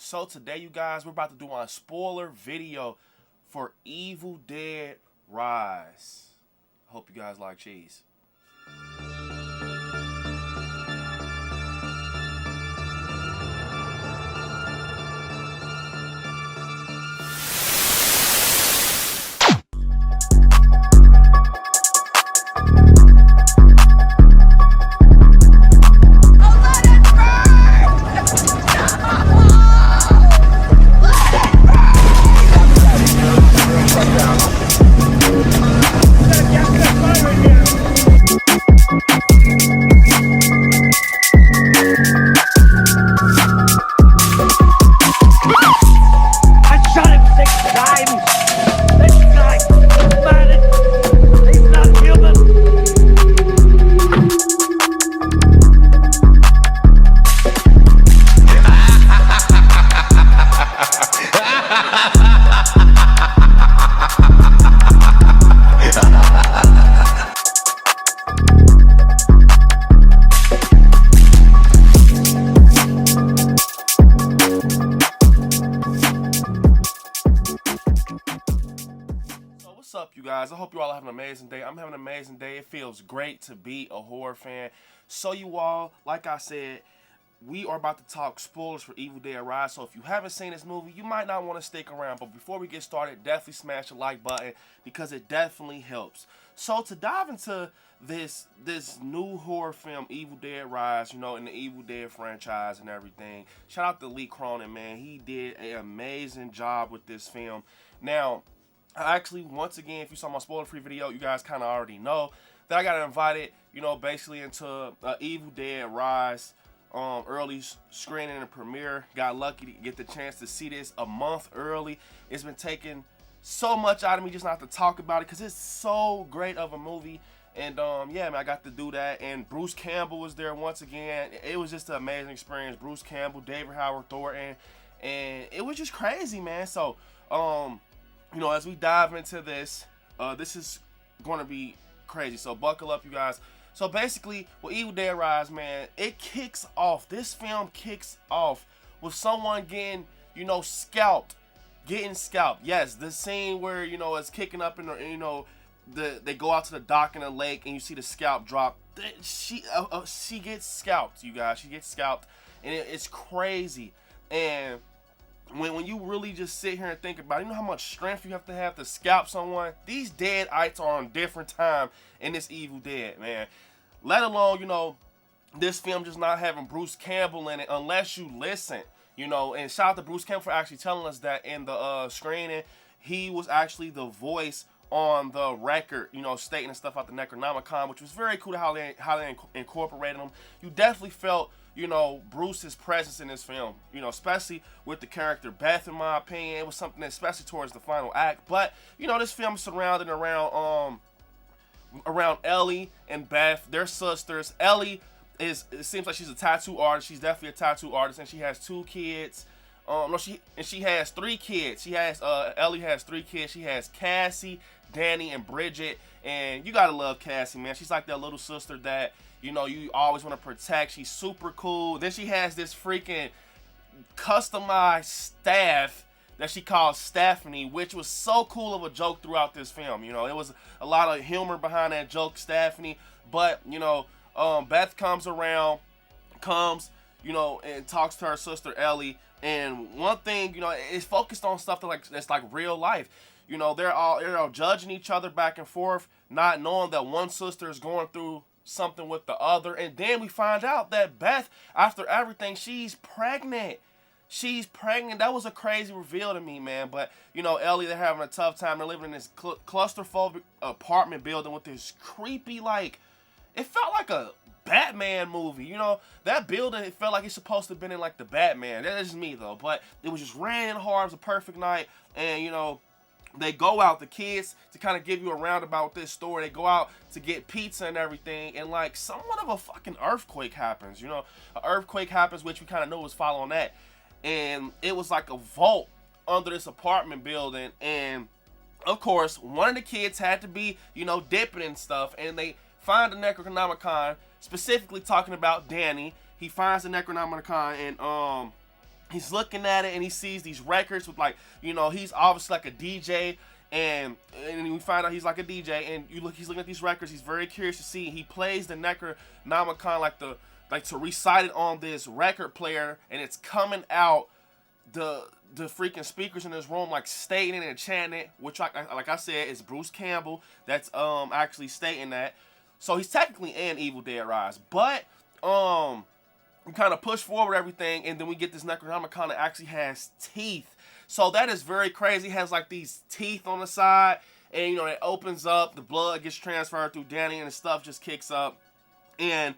So today, you guys, we're about to do a spoiler video for Evil Dead Rise. Hope you guys like cheese. What's up, you guys? I hope you all have an amazing day. I'm having an amazing day. It feels great to be a horror fan. So you all, like I said, we are about to talk spoilers for Evil Dead Rise. So if you haven't seen this movie, you might not want to stick around. But before we get started, definitely smash the like button because it definitely helps. So to dive into this new horror film, Evil Dead Rise, you know, in the Evil Dead franchise and everything. Shout out to Lee Cronin, man. He did an amazing job with this film. Now, actually, once again, if you saw my spoiler-free video, you guys kind of already know that I got invited, you know, basically into Evil Dead Rise early screening and premiere. Got lucky to get the chance to see this a month early. It's been taking so much out of me just not to talk about it because it's so great of a movie. And yeah, man, I got to do that. And Bruce Campbell was there once again. It was just an amazing experience. Bruce Campbell, David Howard Thornton, and it was just crazy, man. So you know, as we dive into this, this is going to be crazy. So buckle up, you guys. So basically, with Evil Dead Rise, man, it kicks off. This film kicks off with someone getting, you know, scalped. Getting scalped. Yes, the scene where, you know, it's kicking up in the, you know, they go out to the dock in the lake and you see the scalp drop. She gets scalped, you guys. She gets scalped. And it's crazy. And when you really just sit here and think about it, you know how much strength you have to scalp someone? These deadites are on different time in this Evil Dead, man. Let alone, you know, this film just not having Bruce Campbell in it unless you listen, you know. And shout out to Bruce Campbell for actually telling us that in the screening, he was actually the voice on the record, you know, stating and stuff about the Necronomicon, which was very cool how they incorporated them. You definitely felt, you know, Bruce's presence in this film, you know, especially with the character Beth, in my opinion. It was something that, especially towards the final act. But, you know, this film is surrounded around Ellie and Beth. They're sisters. Ellie it seems like she's a tattoo artist. She's definitely a tattoo artist, and she has 2 kids. She has 3 kids. Ellie has 3 kids. She has Cassie, Danny, and Bridget. And you gotta love Cassie, man. She's like that little sister that, you know, you always want to protect. She's super cool. Then she has this freaking customized staff that she calls Stephanie, which was so cool of a joke throughout this film. You know, it was a lot of humor behind that joke, Stephanie. But, you know, Beth comes, you know, and talks to her sister Ellie. And one thing, you know, it's focused on stuff that's like real life. You know, they're all judging each other back and forth, not knowing that one sister is going through something with the other. And then we find out that Beth, after everything, she's pregnant. That was a crazy reveal to me, man. But, you know, Ellie, they're having a tough time. They're living in this claustrophobic apartment building with this creepy, like, it felt like a Batman movie. You know, that building, it felt like it's supposed to have been in, like, the Batman. That is me, though. But it was just raining hard. It was a perfect night. And, you know, they go out, the kids, to kind of give you a roundabout with this story. They go out to get pizza and everything, and like somewhat of a fucking earthquake happens. You know, an earthquake happens, which we kind of knew was following that. And it was like a vault under this apartment building. And of course, one of the kids had to be, you know, dipping and stuff. And they find the Necronomicon, specifically talking about Danny. He finds the Necronomicon, and he's looking at it and he sees these records with like, he's obviously like a DJ, and we find out he's like a DJ, and he's looking at these records. He's very curious to see. He plays the Necronomicon like to recite it on this record player, and it's coming out the freaking speakers in this room like stating it and chanting it, which like I said is Bruce Campbell that's actually stating that. So he's technically in Evil Dead Rise, but we kind of push forward everything, and then we get this Necronomicon that actually has teeth. So that is very crazy. It has like these teeth on the side, and it opens up, the blood gets transferred through Danny, and the stuff just kicks up, and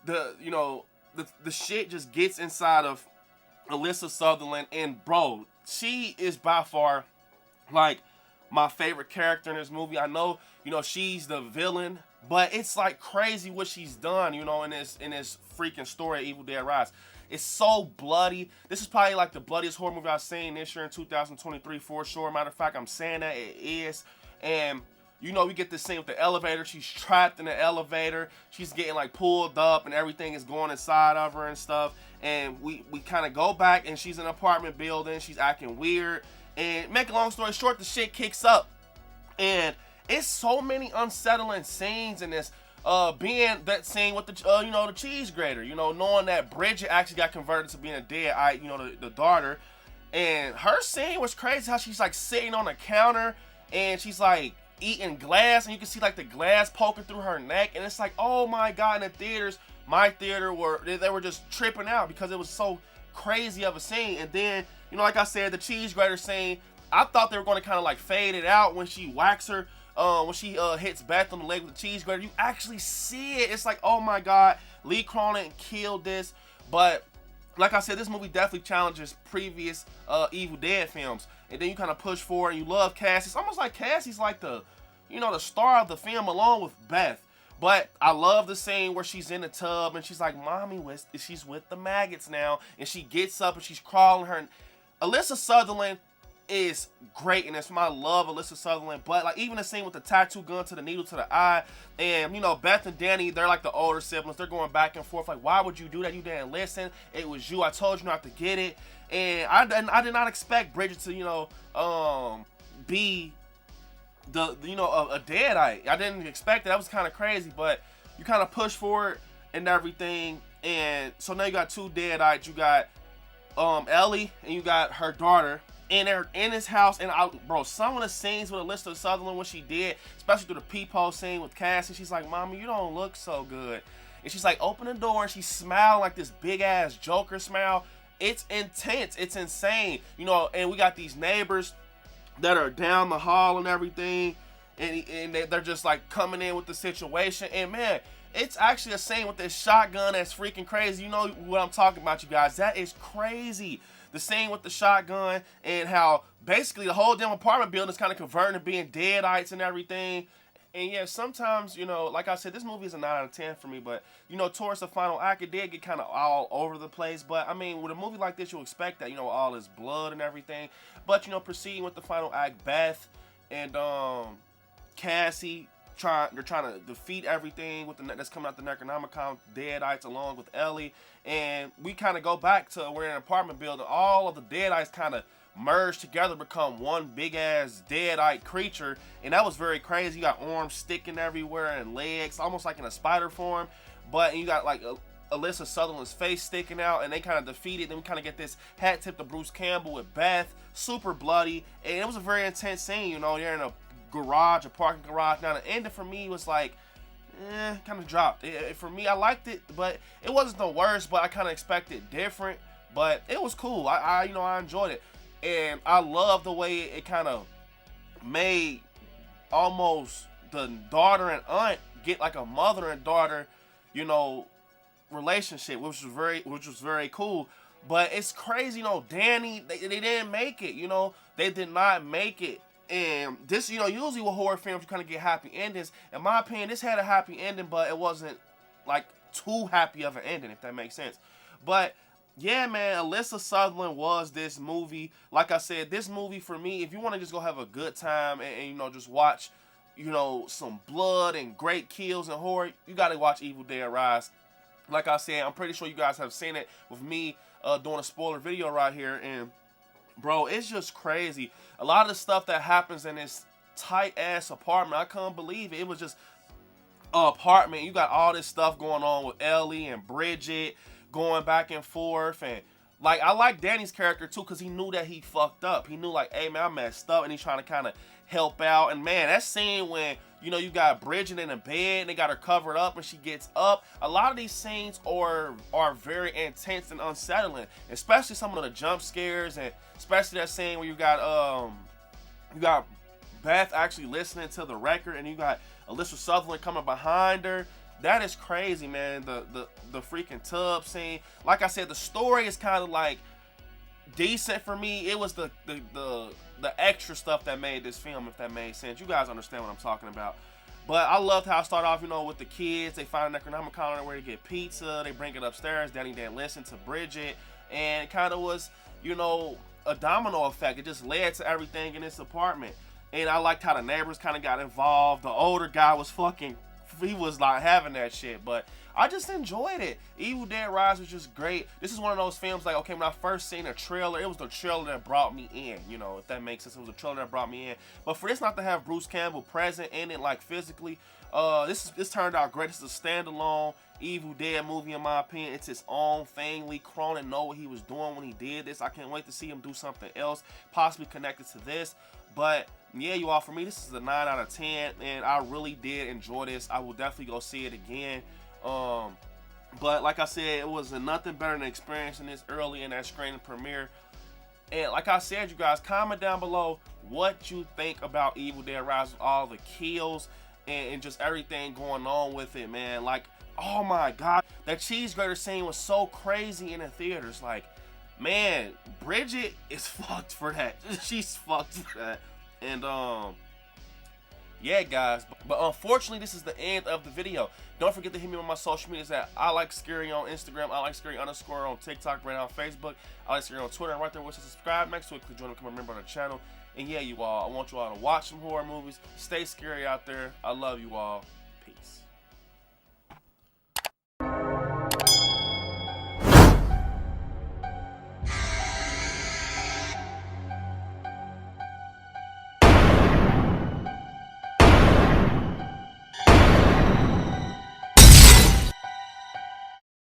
the shit just gets inside of Alyssa Sutherland, and bro, she is by far like my favorite character in this movie. I know, she's the villain, but it's like crazy what she's done, in this freaking story of Evil Dead Rise. It's so bloody. This is probably like the bloodiest horror movie I've seen this year in 2023 for sure. Matter of fact, I'm saying that it is. And we get this scene with the elevator. She's trapped in the elevator. She's getting like pulled up, and everything is going inside of her and stuff. And we kind of go back, and she's in an apartment building. She's acting weird. And make a long story short, the shit kicks up. And it's so many unsettling scenes in this. Being that scene with the the cheese grater, knowing that Bridget actually got converted to being a deadite, the daughter, and her scene was crazy. How she's like sitting on the counter and she's like eating glass, and you can see like the glass poking through her neck, and it's like, oh my god! In the theaters, my theater they were just tripping out because it was so crazy of a scene. And then like I said, the cheese grater scene, I thought they were going to kind of like fade it out when she whacks her. When she hits Beth on the leg with the cheese grater, you actually see it. It's like, oh my god, Lee Cronin killed this. But like I said, this movie definitely challenges previous Evil Dead films. And then you kind of push forward, and you love Cassie. It's almost like Cassie's like the star of the film along with Beth. But I love the scene where she's in the tub and she's like, mommy, she's with the maggots now. And she gets up and she's crawling her. Alyssa Sutherland is great in this. I love Alyssa Sutherland, but like even the scene with the tattoo gun to the needle to the eye, and Beth and Danny, they're like the older siblings. They're going back and forth like, why would you do that? You didn't listen. It was you. I told you not to get it. And I did not expect Bridget to be a deadite. I didn't expect that. That was kind of crazy, but you kind of push forward and everything, and so now you got two deadites. You got Ellie, and you got her daughter. And they're in his house, and bro, some of the scenes with Alyssa Sutherland, what she did, especially through the peephole scene with Cassie, she's like, mommy, you don't look so good. And she's like, open the door, and she's smiling like this big ass Joker smile. It's intense, it's insane, and we got these neighbors that are down the hall and everything, and they're just like coming in with the situation. And man, it's actually a scene with this shotgun that's freaking crazy. You know what I'm talking about, you guys. That is crazy. The scene with the shotgun, and how basically the whole damn apartment building is kind of converting to being deadites and everything. And yeah, sometimes, like I said, this movie is a 9 out of 10 for me, but, towards the final act, it did get kind of all over the place. But, I mean, with a movie like this, you expect that, all this blood and everything. But, proceeding with the final act, Beth and Cassie, they're trying to defeat everything that's coming out the Necronomicon, deadites, along with Ellie. And we kind of go back to, we're in an apartment building. All of the deadites kind of merge together, become one big ass deadite creature, and that was very crazy. You got arms sticking everywhere and legs, almost like in a spider form. But you got like Alyssa Sutherland's face sticking out, and they kind of defeat it. Then we kind of get this hat tip to Bruce Campbell with Beth, super bloody, and it was a very intense scene. They're in a parking garage. Now the ending for me was like, kind of dropped. For me, I liked it, but it wasn't the worst. But I kind of expected different. But it was cool. I enjoyed it, and I love the way it kind of made almost the daughter and aunt get like a mother and daughter, relationship, which was very cool. But it's crazy, Danny, they didn't make it. They did not make it. And this, usually with horror films, you kind of get happy endings. In my opinion, this had a happy ending, but it wasn't like too happy of an ending, if that makes sense. But yeah, man, Alyssa Sutherland was this movie. Like I said, this movie for me, if you want to just go have a good time and just watch, some blood and great kills and horror, you got to watch Evil Dead Rise. Like I said, I'm pretty sure you guys have seen it with me. doing a spoiler video right here, and bro, it's just crazy. A lot of the stuff that happens in this tight ass apartment, I couldn't believe it. It was just an apartment. You got all this stuff going on with Ellie and Bridget going back and forth, and like I like Danny's character too, because he knew that he fucked up. He knew like, hey man, I messed up, and he's trying to kind of help out. And man, that scene when, you know, you got Bridget in the bed and they got her covered up and she gets up. A lot of these scenes are very intense and unsettling, especially some of the jump scares, and especially that scene where you got Beth actually listening to the record, and you got Alyssa Sutherland coming behind her. That is crazy, man. The freaking tub scene. Like I said, the story is kind of like decent for me. It was the extra stuff that made this film, if that made sense. You guys understand what I'm talking about. But I loved how it started off, you know, with the kids. They find an Necronomicon where to get pizza. They bring it upstairs. Danny didn't listen to Bridget. And it kind of was, you know, a domino effect. It just led to everything in this apartment. And I liked how the neighbors kind of got involved. The older guy was he was like having that shit, but I just enjoyed it. Evil Dead Rise was just great. This is one of those films like, okay, when I first seen a trailer, it was the trailer that brought me in, you know, if that makes sense. It was the trailer that brought me in. But for this not to have Bruce Campbell present in it, like physically, this turned out great. This is a standalone Evil Dead movie, in my opinion. It's his own thing. Lee Cronin know what he was doing when he did this. I can't wait to see him do something else, possibly connected to this. But yeah, you all, for me, this is a 9 out of 10, and I really did enjoy this. I will definitely go see it again. But like I said, it was nothing better than experiencing this early in that screening premiere. And like I said, you guys, comment down below what you think about Evil Dead Rise, with all the kills and just everything going on with it, man. Like, oh my god, that cheese grater scene was so crazy in the theaters. Like, man, Bridget is fucked for that. She's fucked for that. And yeah, guys, but unfortunately, this is the end of the video. Don't forget to hit me on my social medias at ILIKESCARY on Instagram, ILIKESCARY_ on TikTok, right on Facebook, ILIKESCARY on Twitter, and right there where it says subscribe next to it, click join and become a member of the channel. And yeah, you all, I want you all to watch some horror movies. Stay scary out there. I love you all.